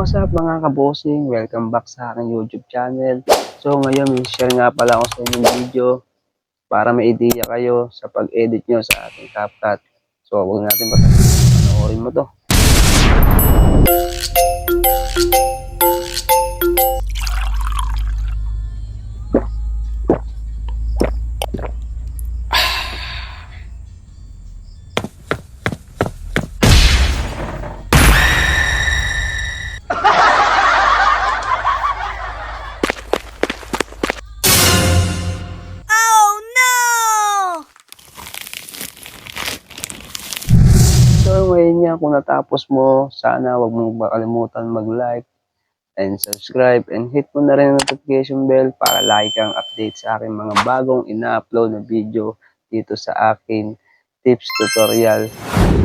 What's up mga kabosing? Welcome back sa aking YouTube channel. So ngayon may share nga pala ako sa inyong video para may ideya kayo sa pag-edit nyo sa ating CapCut. So huwag natin panoorin mo to. So ngayon nga kung natapos mo, sana huwag mo makalimutan mag-like and subscribe and hit mo na rin ang notification bell para lagi kang update sa aking mga bagong ina-upload na video dito sa akin tips tutorial.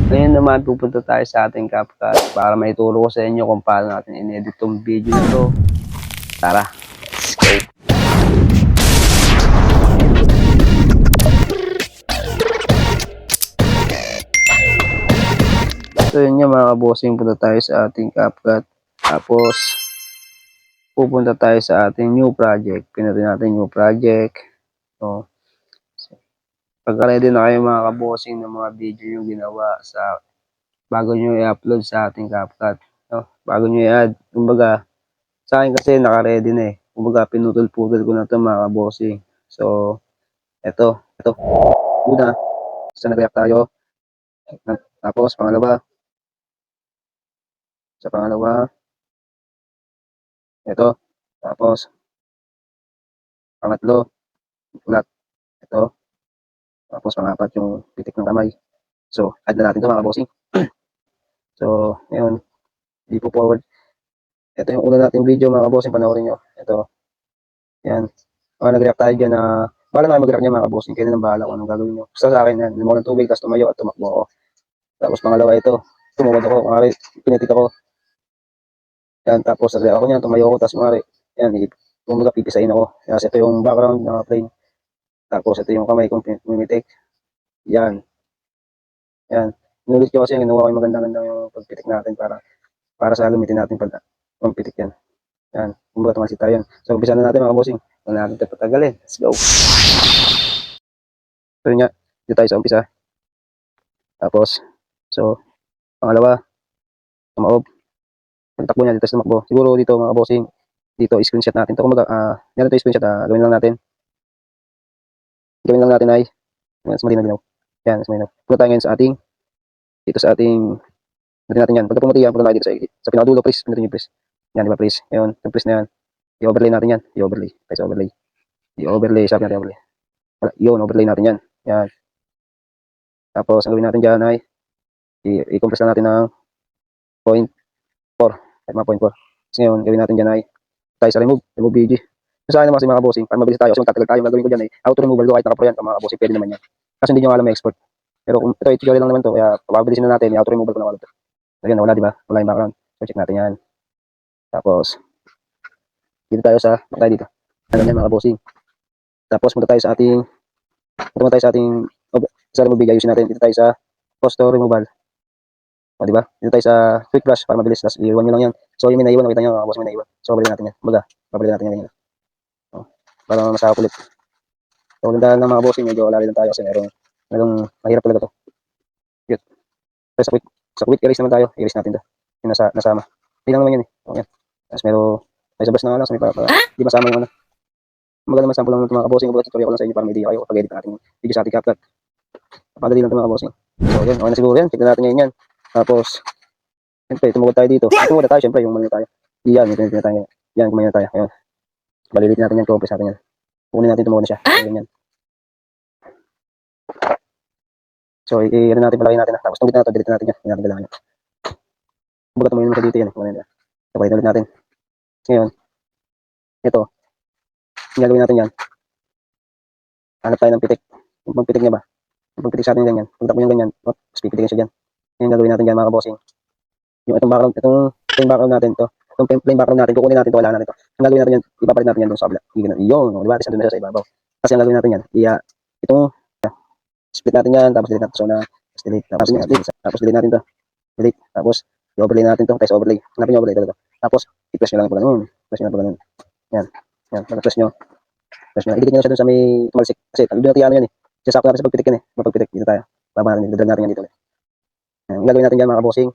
Ngayon naman pupunta tayo sa ating CapCut para maituro ko sa inyo kung paano natin in-edit tong video na to. Tara, let's go! So yun nga mga kabosing, punta tayo sa ating CapCut. Tapos pupunta tayo sa ating new project. Pinutin natin new project. So, pagka-ready na kayo mga kabosing ng mga video yung ginawa sa bago nyo i-upload sa ating CapCut. So, bago nyo i-add. Kumbaga, sa akin kasi naka-ready na eh. Kumbaga, pinutol-putol ko na ito mga kabosing. So, ito. Una, sa nag-react tayo. Tapos, pangalawa, ito. Tapos, pangatlo, ulat. Ito. Tapos, pangapat yung pitik ng kamay. So, add na natin ito mga bossing. So, ngayon, di po forward. Ito yung una nating video mga bossing, panoorin nyo. Ito. Yan. Nag-react tayo dyan na, bahala na mag-react niya mga bossing. Kaya na bahala kung anong gagawin nyo. Basta sa akin yan, lumawag ng tubig, tapos tumayo at tumakbo ako. Tapos, pangalawa ito. Tumawad ako, pinitik ako. Yan, tapos nag-react ako niyan, tumayo ako, tapos yan, kumbaga pipisain ako. Kasi ito yung background na plain. Tapos ito yung kamay kong pinitik. Yan. Inulit ko kasi yung ginawa ko yung magandang yung pagpitik natin para sa gamitin natin pagpitik yan. Yan. Kumbaga tumalsik tayo yan. So, umpisa na natin mga bossing. Huwag natin ito patagalin. Let's go. So, yun nga. Dito tayo sa umpisa. Tapos, so, pangalawa, tumaob. Takbo niya dito sa tumakbo. Siguro dito mga bossing, dito screenshot natin. Ito kumbaga, yan ito screenshot. Gawin lang natin ay, mas malinaw. Yan, mas malinaw. Punta tayo ngayon sa ating, dito sa ating, natin natin yan. Pagka pumunta yan, punta tayo dito sa pinakadulo, please. Pinutin nyo, please. Yan, diba, please. Yan, yung please na yan. I-overlay natin yan. I-overlay. Guys, overlay. I-overlay. Sabi natin, overlay. Yun, overlay natin yan. Yan. Tapos, ang gawin natin dyan ay, i-compress na natin ng 0.4. Kahit mga 0.4. Kasi ngayon, gawin natin dyan ay, tayo sa remove BG. Sa akin naman kasi mga bossing, para mabilis tayo, kasi magtatagal tayo, gagawin ko dyan ay, auto removal ko kahit naka-pro yan, mga bossing, pwede naman yan. Kasi hindi nyo alam export. Pero kung ito, tutorial lang naman to, kaya pabilisin na natin, i-auto removal ko na wala to. So yun, wala diba? Wala yung background. So check natin yan. Tapos, dito tayo dito. Ano yan mga bossing. Tapos, punta tayo sa ating, sa remove BG, ayusin natin. Dito tayo sa costo removal. O diba? Dito tayo sa quick brush para mabilis. Tapos, iwan nyo lang yan. So yung may naiwan, nakita nyo mga bossing, may naiwan. So, babalikin natin yan. Babalikin natin yan. Para masakap ulit. So, ganda ng mga bossing, medyo lali lang tayo kasi merong mahirap talaga to. Yun. So, sa quick erase naman tayo, erase natin to. Yung nasama. Hindi lang naman yun eh. O, yan. Tapos tayo sa brush na sa may para di masama yung maganda man sample lang ng mga bossing. Kumbaga tutorial ko lang sa inyo para may idea kayo pag-edit ng ating video sa ating CapCut. Papadali lang ito mga bossing. So, yun. Okay na siguro yan. Tignan natin ngayon yan. Tapos, siyempre, tumugod tayo dito. Tumugod tayo, siyempre, yung mali tayo. Yan, ito na tayo. Yan, kumain na tayo. Ayun. Balilit natin yan, compress natin yan. Kunin natin, tumugod na siya. Ganyan. So, i-ano natin, palagay natin. Tapos, tungkit na ito, delete natin yan. Hindi natin kailangan yan. Kumbaga, tumayin mo siya dito yan. So, palitin ulit natin. Ngayon, ito. Yung gagawin natin yan. Hanap tayo ng pitik. Yung pagpitik niya ba? Yung pagpitik sa atin ganyan. Pag takbo yung ganyan, tapos pipitikin siya dyan. Yung gagawin natin dyan mga kabossing. Yung itong background natin to. Itong plain background natin, kukunin natin to, wala natin to. Ang gagawin natin yan, ipapalit natin yan doon sa kabila. Yun, diba? Tapos nandun na siya sa ibabaw. Kasi ang gagawin natin yan, itong split natin yan, tapos delete natin so na, tapos delete natin to. Delete, tapos i-overlay natin to, tapos overlay. Hanapin yung overlay talaga. Tapos, i-press nyo lang po ganun. Press nyo lang po ganun. Yan. Yan. Pag-press nyo. Press nyo lang. Idikit nyo na siya dun sa may tumalsik. Kasi, doon natin ano yan eh. Sasakto natin sa pagpitik yan eh. Mapagpitik. Dito tayo. Baba natin. Dadag natin yan dito ulit. Yan. Ang gagawin natin dyan mga kabossing.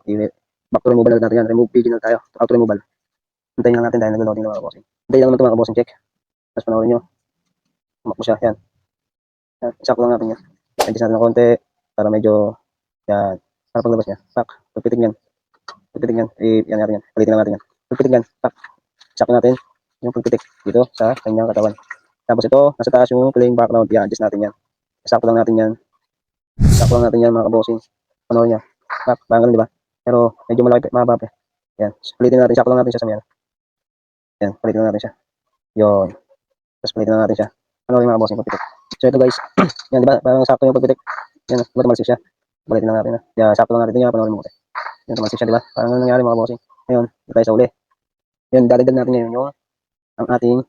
Back to removal natin yan. Remove page na tayo. Auto removal. Hintayin lang natin dahil nag-loading na mga kabossing. Hintayin lang naman ito mga kabossing. Check. Tapos panoorin nyo. Tumakbo siya. Yan. Yan. Isakto lang natin yan. Adjust natin ng konti. Para medyo, yan. Para paglabas niya. Pak. Pagpitik yan. Pagpitik yan. Yan natin yan. Palitin lang natin yan. Pagpitik yan. Pak. Isakto natin yung pagpitik dito sa kanyang katawan. Tapos ito, nasa taas yung playing background. I-adjust natin yan. Isakto lang natin yan. Isakto lang natin yan mga kabossing. Panoorin niya. Pak. Parang ganun, di ba? Pero medyo malaki, mahaba pa. Yan. Palitin natin. Isakto lang natin siya sa mga. Yan. Palitin lang natin siya. Yun. Tapos palitin lang natin siya. Panoorin mga kabossing pagpitik. So ito guys. Yan, di ba? Parang sakto yung pagpitik. Yan. Diba tumalsik siya? Palitin lang natin. Yan. Sakto lang natin yan. Panoorin mo kasi. Yan. Tumalsik siya, di ba? Parang ano nangyari mga kabossing. Ngayon, tayo sa uli. Yan. Dadagdag natin ngayon yung ang ating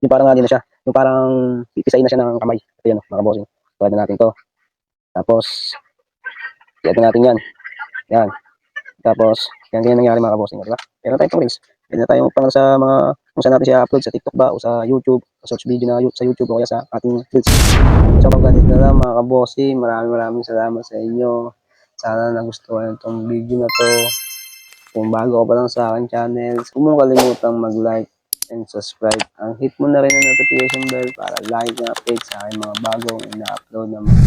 yung parang ano na siya, yung parang pipisain na siya ng kamay. Ito yan, mga bossing. Pwede natin to. Tapos, i-add natin yan. Yan. Tapos, yan ganyan nangyari mga bossing. Diba? Meron tayong pang-reels. Pwede na tayong pang sa mga, kung saan natin siya upload sa TikTok ba, o sa YouTube, search video na sa YouTube, o kaya sa ating reels. So, pag ganito na lang mga bossing, maraming salamat sa inyo. Sana nagustuhan itong video na to. Kung bago ka pa lang sa akin channel, huwag mo kalimutang mag-like and subscribe. Ang hit mo na rin ang notification bell para lagi kang update sa aking mga bagong ina-upload na mga